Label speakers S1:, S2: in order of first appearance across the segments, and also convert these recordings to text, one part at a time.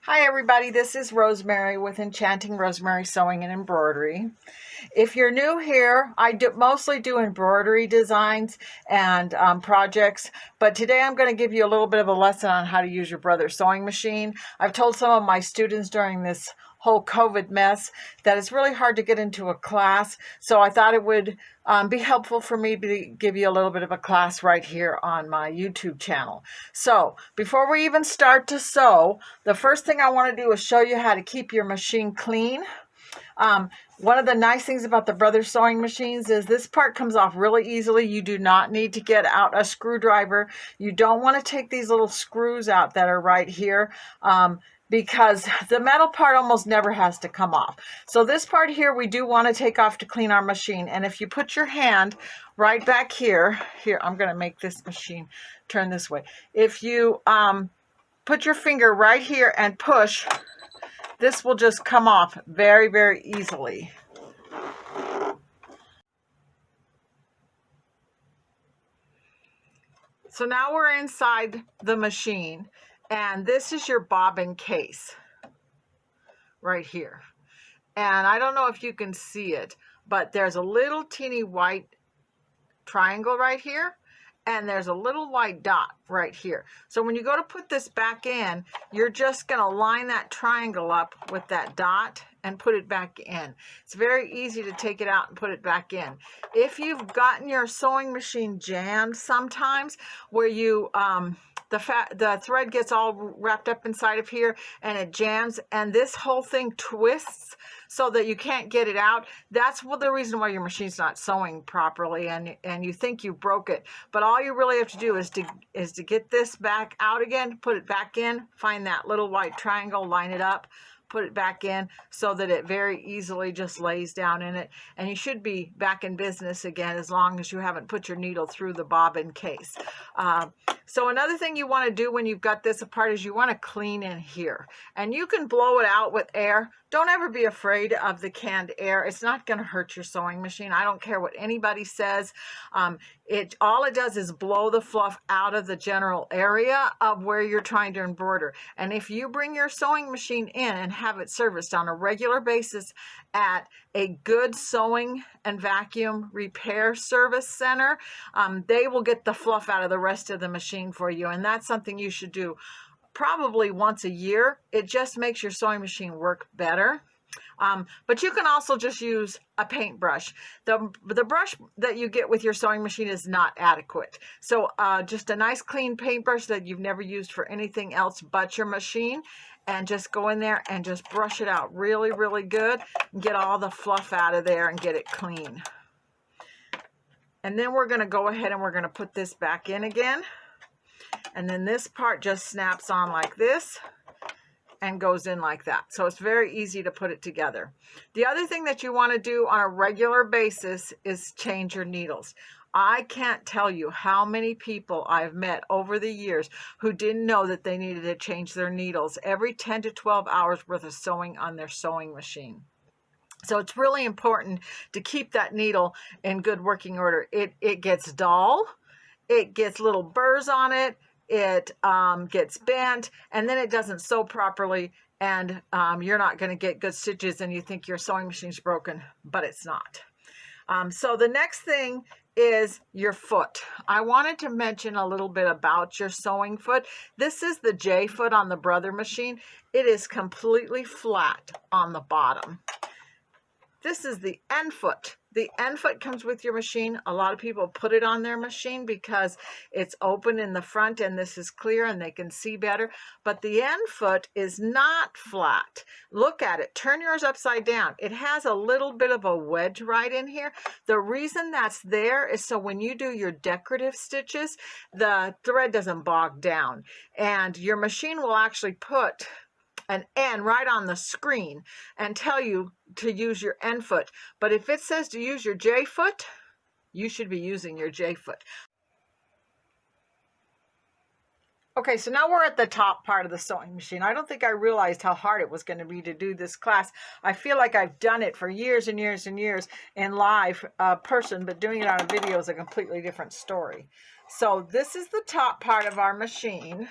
S1: Hi everybody, this is Rosemary with Enchanting Rosemary Sewing and Embroidery. If you're new here, I mostly do embroidery designs and projects, but today I'm going to give you a little bit of a lesson on how to use your brother's sewing machine. I've told some of my students during this whole COVID mess that it's really hard to get into a class, so I thought it would be helpful for me to give you a little bit of a class right here on my YouTube channel. So before we even start to sew, the first thing I want to do is show you how to keep your machine clean. One of the nice things about the Brothers sewing machines is this part comes off really easily. You do not need to get out a screwdriver. You don't want to take these little screws out that are right here because the metal part almost never has to come off. So this part here we do want to take off to clean our machine. And if you put your hand right back here, I'm going to make this machine turn this way. If you put your finger right here and push, this will just come off very, very easily. So now we're inside the machine, and this is your bobbin case right here. And I don't know if you can see it, but there's a little teeny white triangle right here, and there's a little white dot right here. So when you go to put this back in, you're just going to line that triangle up with that dot and put it back in. It's very easy to take it out and put it back in. If you've gotten your sewing machine jammed sometimes, where you the thread gets all wrapped up inside of here and it jams and this whole thing twists so that you can't get it out, that's the reason why your machine's not sewing properly and you think you broke it. But all you really have to do is to get this back out again, put it back in, find that little white triangle, line it up, put it back in so that it very easily just lays down in it, and you should be back in business again as long as you haven't put your needle through the bobbin case. So another thing you want to do when you've got this apart is you want to clean in here, and you can blow it out with air. Don't ever be afraid of the canned air. It's not going to hurt your sewing machine. I don't care what anybody says. All it does is blow the fluff out of the general area of where you're trying to embroider. And if you bring your sewing machine in and have it serviced on a regular basis at a good sewing and vacuum repair service center, they will get the fluff out of the rest of the machine for you. And that's something you should do probably once a year. It just makes your sewing machine work better. But you can also just use a paintbrush. The brush that you get with your sewing machine is not adequate. So just a nice clean paintbrush that you've never used for anything else but your machine, and just go in there and just brush it out really, really good and get all the fluff out of there and get it clean. And then we're going to go ahead and we're going to put this back in again. And then this part just snaps on like this and goes in like that. So it's very easy to put it together. The other thing that you want to do on a regular basis is change your needles. I can't tell you how many people I've met over the years who didn't know that they needed to change their needles every 10 to 12 hours worth of sewing on their sewing machine. So it's really important to keep that needle in good working order. It gets dull, it gets little burrs on it, it gets bent, and then it doesn't sew properly, and you're not going to get good stitches and you think your sewing machine's broken, but it's not. So the next thing is your foot. I wanted to mention a little bit about your sewing foot. This is the J foot on the Brother machine. It is completely flat on the bottom. This is the end foot. The end foot comes with your machine. A lot of people put it on their machine because it's open in the front and this is clear and they can see better. But the end foot is not flat. Look at it. Turn yours upside down. It has a little bit of a wedge right in here. The reason that's there is so when you do your decorative stitches, the thread doesn't bog down. And your machine will actually put an N right on the screen and tell you to use your end foot. But if it says to use your J foot, you should be using your J foot. Okay, so now we're at the top part of the sewing machine. I don't think I realized how hard it was going to be to do this class. I feel like I've done it for years and years and years in live person, but doing it on a video is a completely different story. So this is the top part of our machine.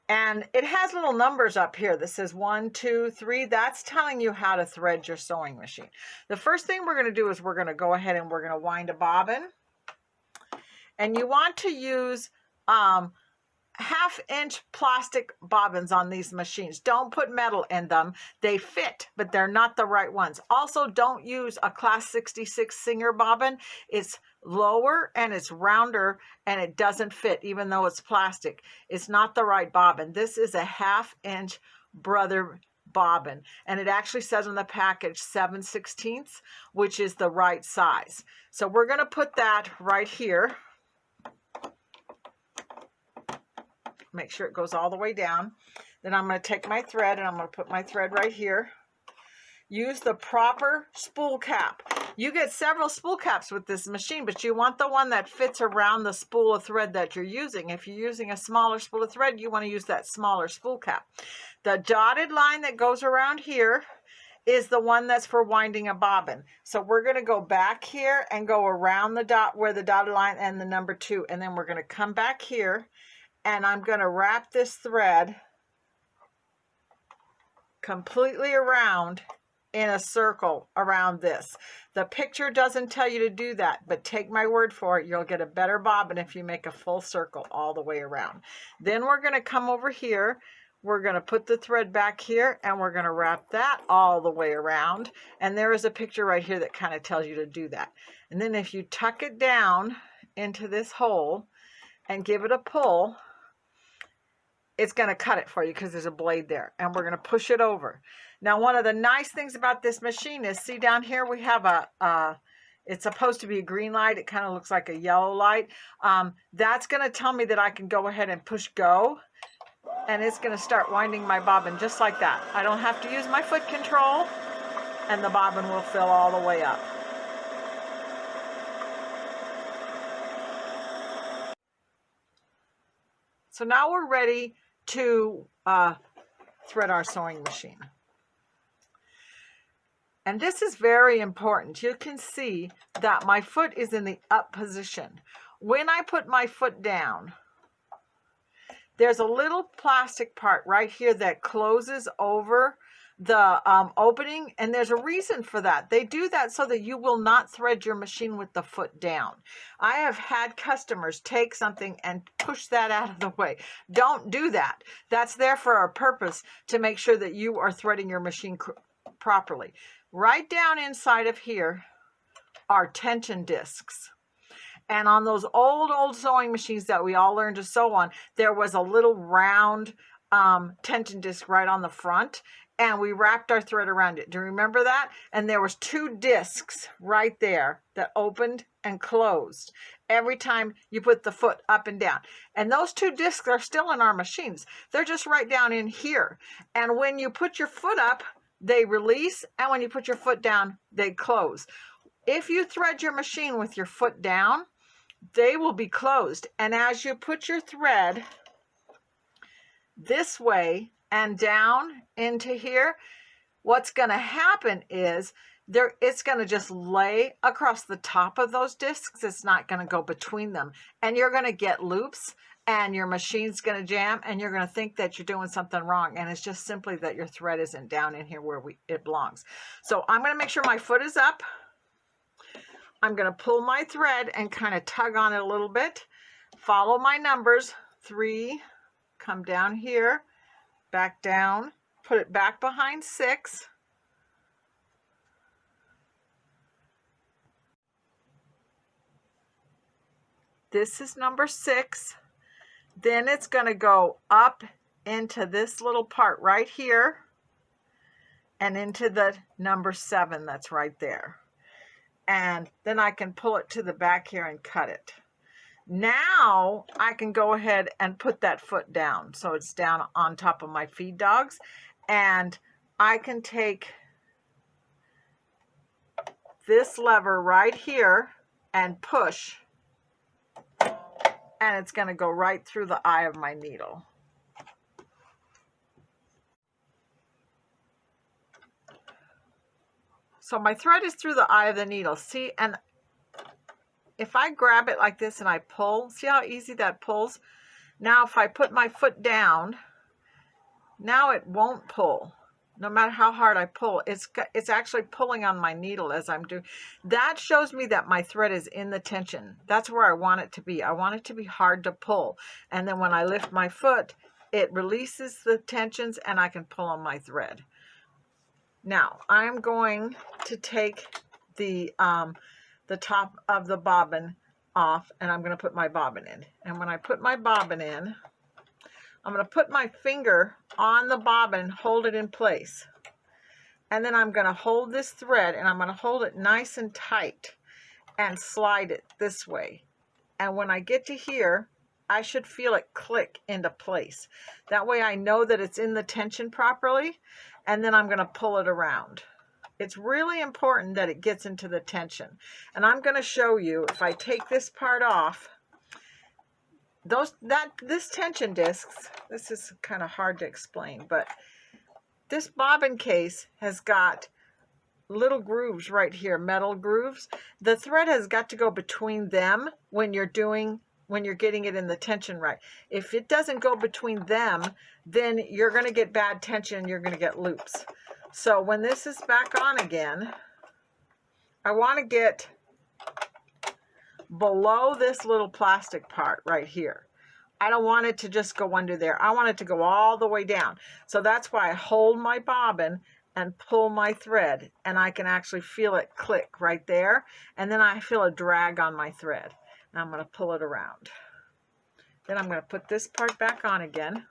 S1: And it has little numbers up here that says 1, 2, 3. That's telling you how to thread your sewing machine. The first thing we're going to do is we're going to go ahead and we're going to wind a bobbin. And you want to use 1/2-inch plastic bobbins on these machines. Don't put metal in them. They fit, but they're not the right ones. Also, don't use a Class 66 Singer bobbin. It's lower and it's rounder and it doesn't fit, even though it's plastic. It's not the right bobbin. This is a 1/2-inch brother bobbin, and it actually says on the package 7/16, which is the right size. So we're going to put that right here. Make sure it goes all the way down. Then I'm going to take my thread and I'm going to put my thread right here. Use the proper spool cap. You get several spool caps with this machine, but you want the one that fits around the spool of thread that you're using. If you're using a smaller spool of thread, you want to use that smaller spool cap. The dotted line that goes around here is the one that's for winding a bobbin. So we're going to go back here and go around the dot where the dotted line and the number 2, and then we're going to come back here. And I'm going to wrap this thread completely around in a circle around this. The picture doesn't tell you to do that, but take my word for it. You'll get a better bobbin if you make a full circle all the way around. Then we're going to come over here. We're going to put the thread back here and we're going to wrap that all the way around. And there is a picture right here that kind of tells you to do that. And then if you tuck it down into this hole and give it a pull, it's going to cut it for you because there's a blade there, and we're going to push it over. Now, one of the nice things about this machine is, see down here we have it's supposed to be a green light. It kind of looks like a yellow light. That's going to tell me that I can go ahead and push go, and it's going to start winding my bobbin just like that. I don't have to use my foot control, and the bobbin will fill all the way up. So now we're ready to thread our sewing machine. And this is very important. You can see that my foot is in the up position. When I put my foot down, there's a little plastic part right here that closes over the opening, and there's a reason for that. They do that so that you will not thread your machine with the foot down. I have had customers take something and push that out of the way. Don't do that. That's there for a purpose, to make sure that you are threading your machine properly. Right down inside of here are tension discs. And on those old sewing machines that we all learned to sew on, there was a little round tension disc right on the front, and we wrapped our thread around it. Do you remember that? And there was 2 discs right there that opened and closed every time you put the foot up and down. And those 2 discs are still in our machines. They're just right down in here. And when you put your foot up, they release, and when you put your foot down, they close. If you thread your machine with your foot down, they will be closed. And as you put your thread this way and down into here, what's going to happen is it's going to just lay across the top of those discs. It's not going to go between them. And you're going to get loops, and your machine's going to jam, and you're going to think that you're doing something wrong. And it's just simply that your thread isn't down in here where it belongs. So I'm going to make sure my foot is up. I'm going to pull my thread and kind of tug on it a little bit. Follow my numbers. 3, come down here, back down, put it back behind 6. This is number 6. Then it's going to go up into this little part right here and into the number 7 that's right there. And then I can pull it to the back here and cut it. Now I can go ahead and put that foot down, so it's down on top of my feed dogs, and I can take this lever right here and push, and it's going to go right through the eye of my needle. So my thread is through the eye of the needle. See, and if I grab it like this and I pull, see how easy that pulls? Now if I put my foot down Now it won't pull. No matter how hard I pull, it's actually pulling on my needle as I'm doing. That shows me that my thread is in the tension. That's where I want it to be. I want it to be hard to pull. And then when I lift my foot, it releases the tensions and I can pull on my thread. Now I'm going to take the top of the bobbin off, and I'm going to put my bobbin in. And when I put my bobbin in, I'm going to put my finger on the bobbin, hold it in place. And then I'm going to hold this thread, and I'm going to hold it nice and tight and slide it this way. And when I get to here, I should feel it click into place. That way I know that it's in the tension properly, and then I'm going to pull it around. It's really important that it gets into the tension. And I'm going to show you, if I take this part off, this tension discs, this is kind of hard to explain, but this bobbin case has got little grooves right here, metal grooves. The thread has got to go between them when you're getting it in the tension right. If it doesn't go between them, then you're going to get bad tension and you're going to get loops. So when this is back on again, I want to get below this little plastic part right here. I don't want it to just go under there. I want it to go all the way down. So that's why I hold my bobbin and pull my thread, and I can actually feel it click right there. And then I feel a drag on my thread. And I'm going to pull it around. Then I'm going to put this part back on again.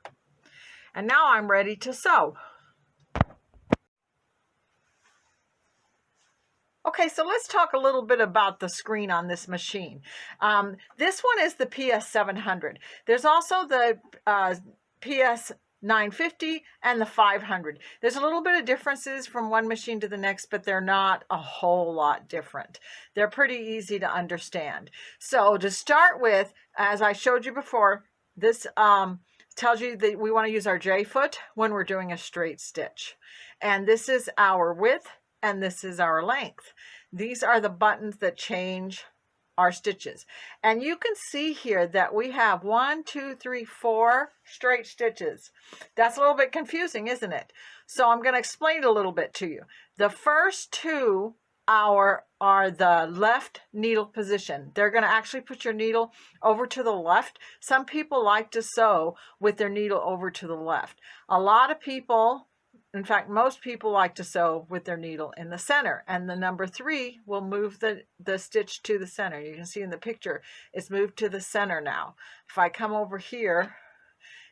S1: And now I'm ready to sew. Okay, so let's talk a little bit about the screen on this machine. This one is the PS700. There's also the PS950 and the 500. There's a little bit of differences from one machine to the next, but they're not a whole lot different. They're pretty easy to understand. So to start with, as I showed you before, this tells you that we want to use our J-foot when we're doing a straight stitch. And this is our width, and this is our length. These are the buttons that change our stitches. And you can see here that we have 1, 2, 3, 4 straight stitches. That's a little bit confusing, isn't it? So I'm going to explain it a little bit to you. The first two are the left needle position. They're going to actually put your needle over to the left. Some people like to sew with their needle over to the left. A lot of people, in fact, most people like to sew with their needle in the center, and the number 3 will move the stitch to the center. You can see in the picture, it's moved to the center now. If I come over here,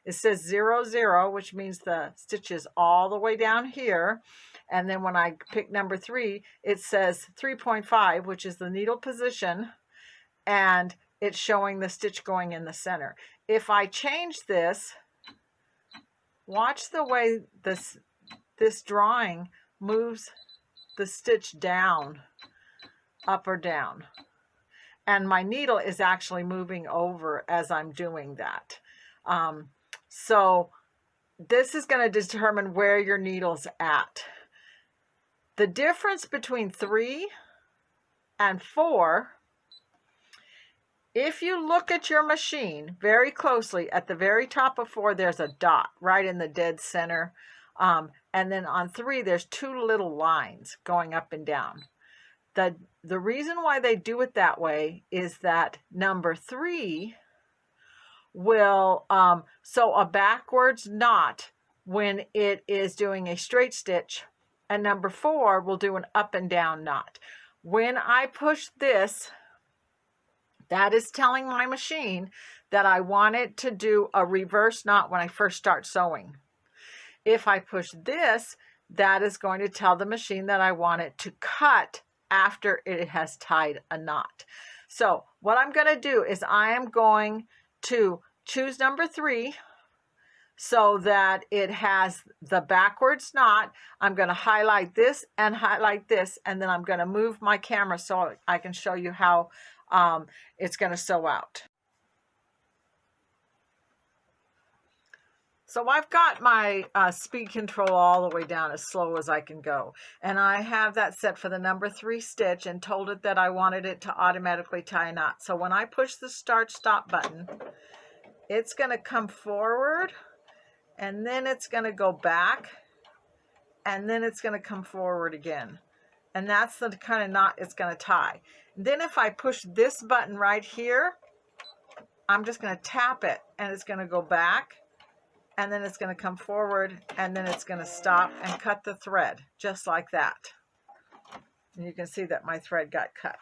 S1: it says 0, 0, which means the stitch is all the way down here. And then when I pick number 3, it says 3.5, which is the needle position, and it's showing the stitch going in the center. If I change this, watch the way this drawing moves the stitch down, up or down. And my needle is actually moving over as I'm doing that. So this is going to determine where your needle's at. The difference between 3 and 4, if you look at your machine very closely, at the very top of 4, there's a dot right in the dead center. And then on 3, there's 2 little lines going up and down. The reason why they do it that way is that number 3 will sew a backwards knot when it is doing a straight stitch, and number 4 will do an up and down knot. When I push this, that is telling my machine that I want it to do a reverse knot when I first start sewing. If I push this, that is going to tell the machine that I want it to cut after it has tied a knot. So what I'm going to do is I am going to choose number 3 so that it has the backwards knot. I'm going to highlight this and highlight this, and then I'm going to move my camera so I can show you how it's going to sew out. So I've got my speed control all the way down as slow as I can go. And I have that set for the number 3 stitch and told it that I wanted it to automatically tie a knot. So when I push the start stop button, it's going to come forward and then it's going to go back, and then it's going to come forward again. And that's the kind of knot it's going to tie. Then if I push this button right here, I'm just going to tap it, and it's going to go back, and then it's going to come forward, and then it's going to stop and cut the thread just like that. And you can see that my thread got cut.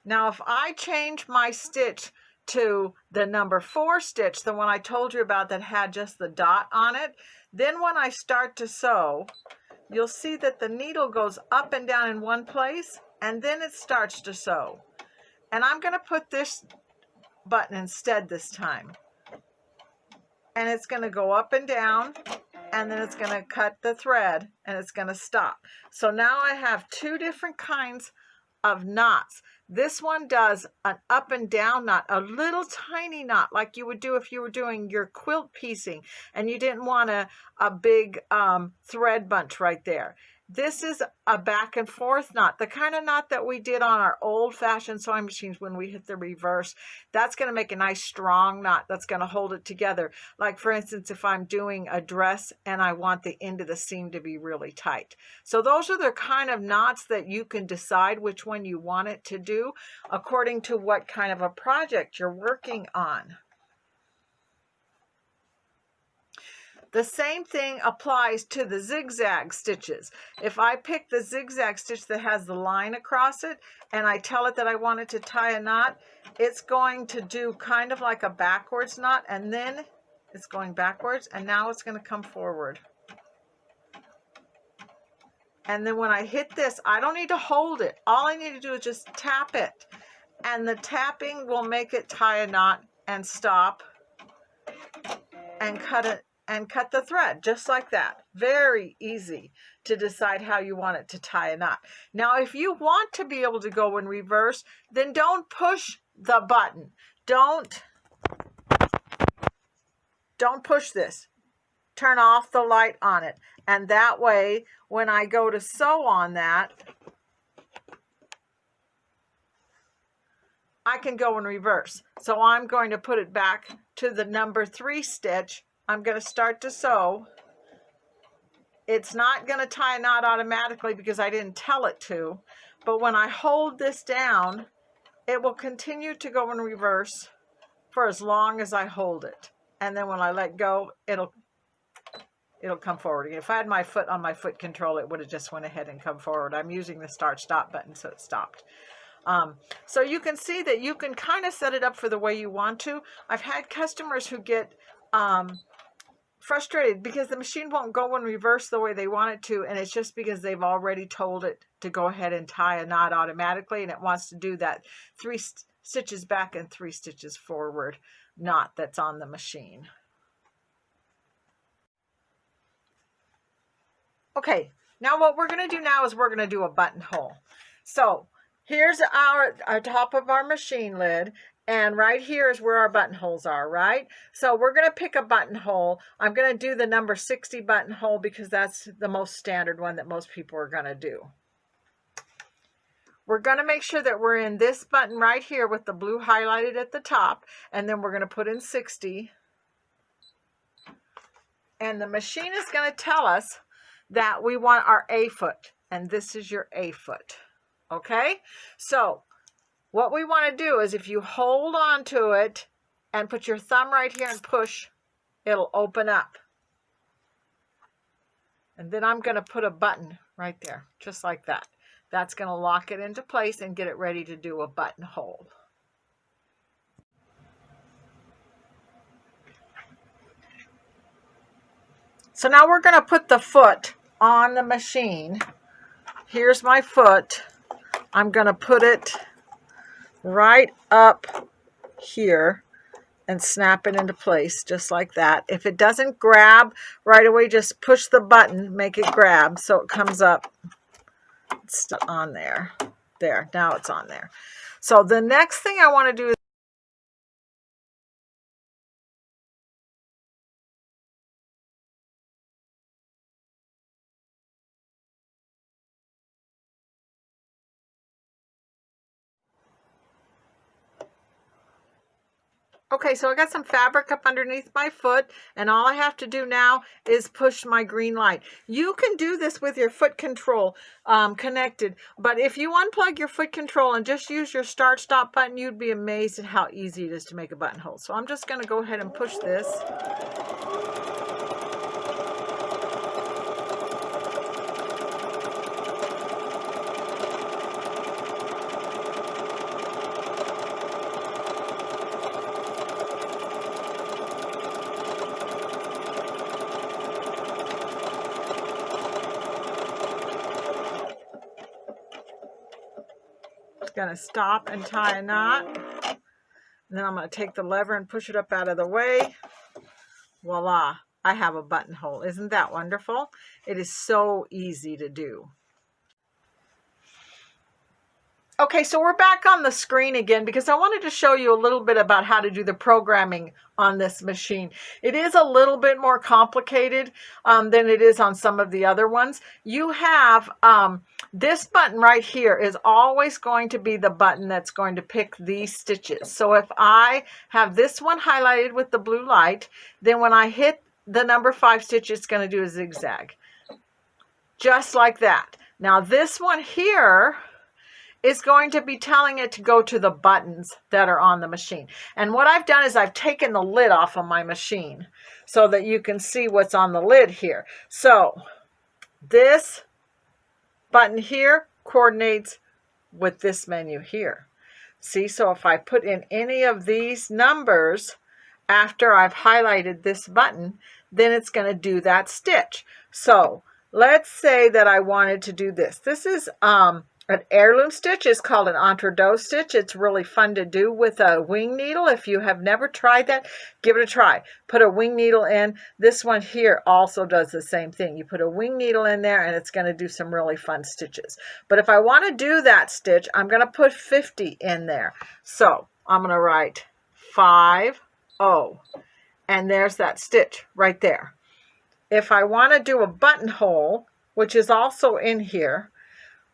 S1: Now if I change my stitch to the number 4 stitch, the one I told you about that had just the dot on it, then when I start to sew, you'll see that the needle goes up and down in one place, and then it starts to sew. And I'm going to put this button instead this time. And it's going to go up and down, and then it's going to cut the thread, and it's going to stop. So now I have 2 different kinds of knots. This one does an up and down knot, a little tiny knot like you would do if you were doing your quilt piecing and you didn't want a big thread bunch right there. This is a back and forth knot, the kind of knot that we did on our old-fashioned sewing machines when we hit the reverse. That's going to make a nice strong knot that's going to hold it together. Like for instance, if I'm doing a dress and I want the end of the seam to be really tight. So those are the kind of knots that you can decide which one you want it to do according to what kind of a project you're working on. The same thing applies to the zigzag stitches. If I pick the zigzag stitch that has the line across it and I tell it that I want it to tie a knot, it's going to do kind of like a backwards knot, and then it's going backwards, and now it's going to come forward. And then when I hit this, I don't need to hold it. All I need to do is just tap it, and the tapping will make it tie a knot and stop and cut it and cut the thread just like that. Very easy to decide how you want it to tie a knot. Now, if you want to be able to go in reverse, then don't push the button. Don't push this. Turn off the light on it. And that way, when I go to sew on that, I can go in reverse. So I'm going to put it back to the number 3 stitch. I'm going to start to sew. It's not going to tie a knot automatically because I didn't tell it to, but when I hold this down, it will continue to go in reverse for as long as I hold it. And then when I let go, it'll come forward again. If I had my foot on my foot control, it would have just went ahead and come forward. I'm using the start stop button, so it stopped. So you can see that you can kind of set it up for the way you want to. I've had customers who get frustrated because the machine won't go in reverse the way they want it to, and it's just because they've already told it to go ahead and tie a knot automatically, and it wants to do that 3 stitches back and 3 stitches forward knot that's on the machine. Okay, now what we're going to do now is we're going to do a buttonhole. So here's our top of our machine lid, and right here is where our buttonholes are, right? So we're going to pick a buttonhole. I'm going to do the number 60 buttonhole because that's the most standard one that most people are going to do. We're going to make sure that we're in this button right here with the blue highlighted at the top, and then we're going to put in 60. And the machine is going to tell us that we want our A foot, and this is your A foot. Okay, so what we want to do is if you hold on to it and put your thumb right here and push, it'll open up. And then I'm going to put a button right there, just like that. That's going to lock it into place and get it ready to do a buttonhole. So now we're going to put the foot on the machine. Here's my foot. I'm going to put it right up here and snap it into place just like that. If it doesn't grab right away, just push the button, make it grab so it comes up. It's on there. There, now it's on there. So the next thing I want to do is Okay, so I got some fabric up underneath my foot, and all I have to do now is push my green light. You can do this with your foot control connected, but if you unplug your foot control and just use your start-stop button, you'd be amazed at how easy it is to make a buttonhole. So I'm just going to go ahead and push this. Going to stop and tie a knot, and then I'm going to take the lever and push it up out of the way. Voila, I have a buttonhole. Isn't that wonderful? It is so easy to do. Okay, so we're back on the screen again because I wanted to show you a little bit about how to do the programming on this machine. It is a little bit more complicated than it is on some of the other ones. You have this button right here is always going to be the button that's going to pick these stitches. So if I have this one highlighted with the blue light, then when I hit the number 5 stitch, it's going to do a zigzag. Just like that. Now this one here is going to be telling it to go to the buttons that are on the machine. And what I've done is I've taken the lid off of my machine so that you can see what's on the lid here. So this button here coordinates with this menu here. See, so if I put in any of these numbers after I've highlighted this button, then it's going to do that stitch. So let's say that I wanted to do this. This is an heirloom stitch. Is called an entre-deux stitch. It's really fun to do with a wing needle. If you have never tried that, give it a try. Put a wing needle in. This one here also does the same thing. You put a wing needle in there and it's going to do some really fun stitches. But if I want to do that stitch, I'm going to put 50 in there. So I'm going to write 50, and there's that stitch right there. If I want to do a buttonhole, which is also in here,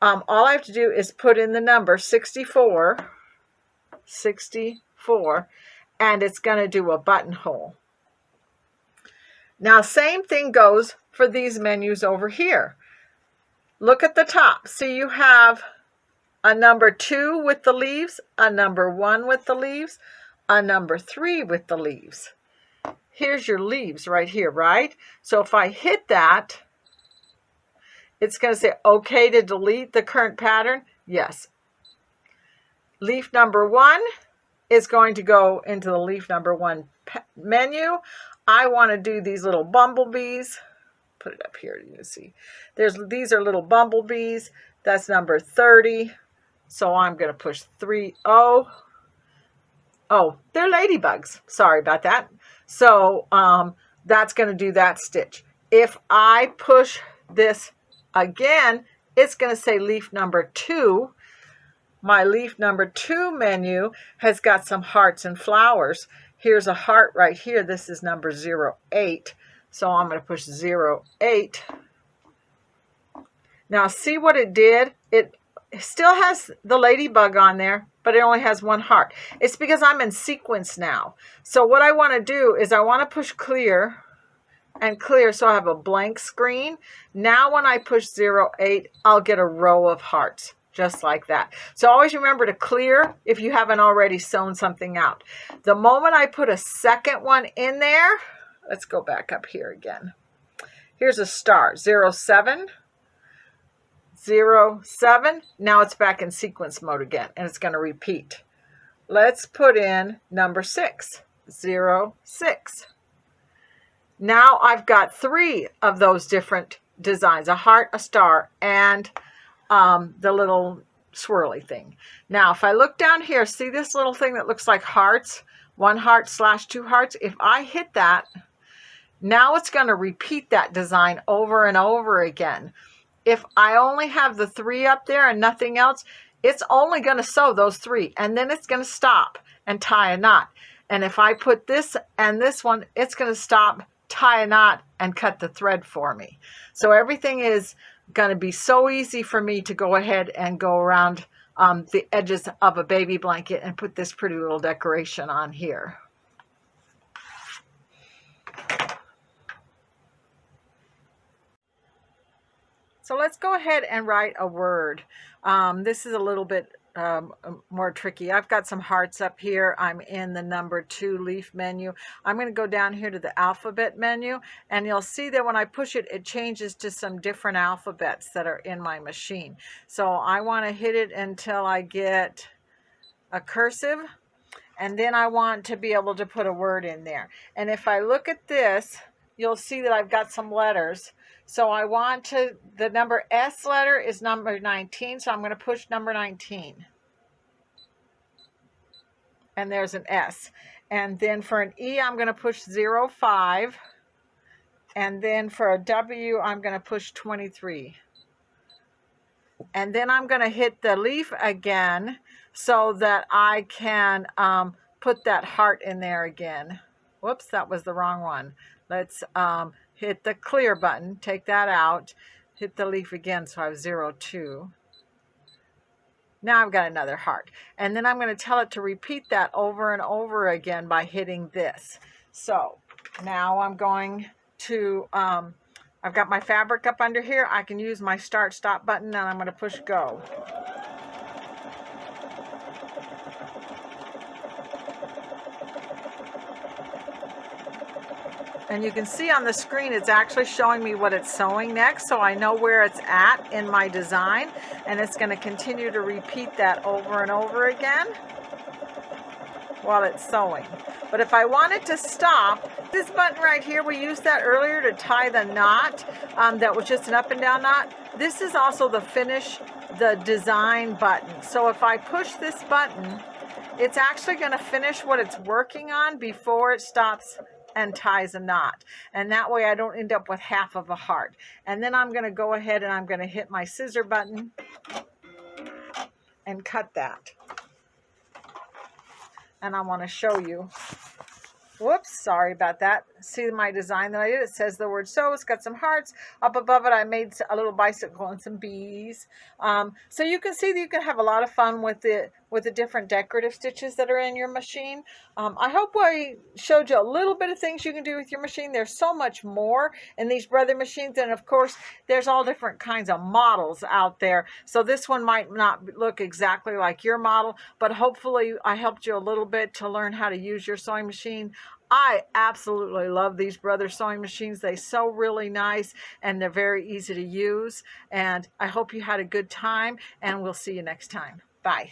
S1: all I have to do is put in the number 64, and it's going to do a buttonhole. Now, same thing goes for these menus over here. Look at the top. See, you have a number 2 with the leaves, a number 1 with the leaves, a number 3 with the leaves. Here's your leaves right here, right? So if I hit that, it's going to say, okay to delete the current pattern. Yes. Leaf number 1 is going to go into the leaf number 1 menu. I want to do these little bumblebees. Put it up here, you can see. These are little bumblebees. That's number 30. So I'm going to push 30. Oh, they're ladybugs. Sorry about that. So that's going to do that stitch. If I push this again, it's going to say leaf number 2. My leaf number 2 menu has got some hearts and flowers. Here's a heart right here. This is number 08. So I'm going to push 08. Now see what it did? It still has the ladybug on there, but it only has 1 heart. It's because I'm in sequence now. So what I want to do is I want to push clear and clear, so I have a blank screen. Now when I push 08, I'll get a row of hearts, just like that. So always remember to clear if you haven't already sewn something out. The moment I put a second one in there, let's go back up here again. Here's a star, 07, 07. Now it's back in sequence mode again, and it's going to repeat. Let's put in number 6, 06. Now I've got 3 of those different designs, a heart, a star, and the little swirly thing. Now, if I look down here, see this little thing that looks like hearts, 1 heart / 2 hearts? If I hit that, now it's going to repeat that design over and over again. If I only have the 3 up there and nothing else, it's only going to sew those 3, and then it's going to stop and tie a knot. And if I put this and this one, it's going to stop, tie a knot, and cut the thread for me. So everything is going to be so easy for me to go ahead and go around the edges of a baby blanket and put this pretty little decoration on here. So let's go ahead and write a word. This is a little bit more tricky. I've got some hearts up here. I'm in the number 2 leaf menu. I'm going to go down here to the alphabet menu, and you'll see that when I push it, it changes to some different alphabets that are in my machine. So I want to hit it until I get a cursive, and then I want to be able to put a word in there. And if I look at this, you'll see that I've got some letters. So I want to, the number S letter is number 19, so I'm going to push number 19. And there's an S. And then for an E, I'm going to push 05. And then for a W, I'm going to push 23. And then I'm going to hit the leaf again so that I can put that heart in there again. Whoops, that was the wrong one. Let's hit the clear button, take that out, hit the leaf again, so I have 02. Now I've got another heart. And then I'm going to tell it to repeat that over and over again by hitting this. So now I'm going to, I've got my fabric up under here. I can use my start stop button, and I'm going to push go. And you can see on the screen it's actually showing me what it's sewing next, so I know where it's at in my design, and it's going to continue to repeat that over and over again while it's sewing. But if I want it to stop, this button right here, we used that earlier to tie the knot that was just an up and down knot. This is also the finish the design button. So if I push this button, it's actually going to finish what it's working on before it stops and ties a knot, and that way I don't end up with half of a heart. And then I'm going to go ahead and I'm going to hit my scissor button and cut that. And I want to show you, whoops, sorry about that. See my design that I did? It says the word sew. It's got some hearts. Up above it, I made a little bicycle and some bees. So you can see that you can have a lot of fun with the different decorative stitches that are in your machine. I hope I showed you a little bit of things you can do with your machine. There's so much more in these brother machines. And of course, there's all different kinds of models out there. So this one might not look exactly like your model, but hopefully I helped you a little bit to learn how to use your sewing machine. I absolutely love these brother sewing machines. They sew really nice and they're very easy to use. And I hope you had a good time, and we'll see you next time. Bye.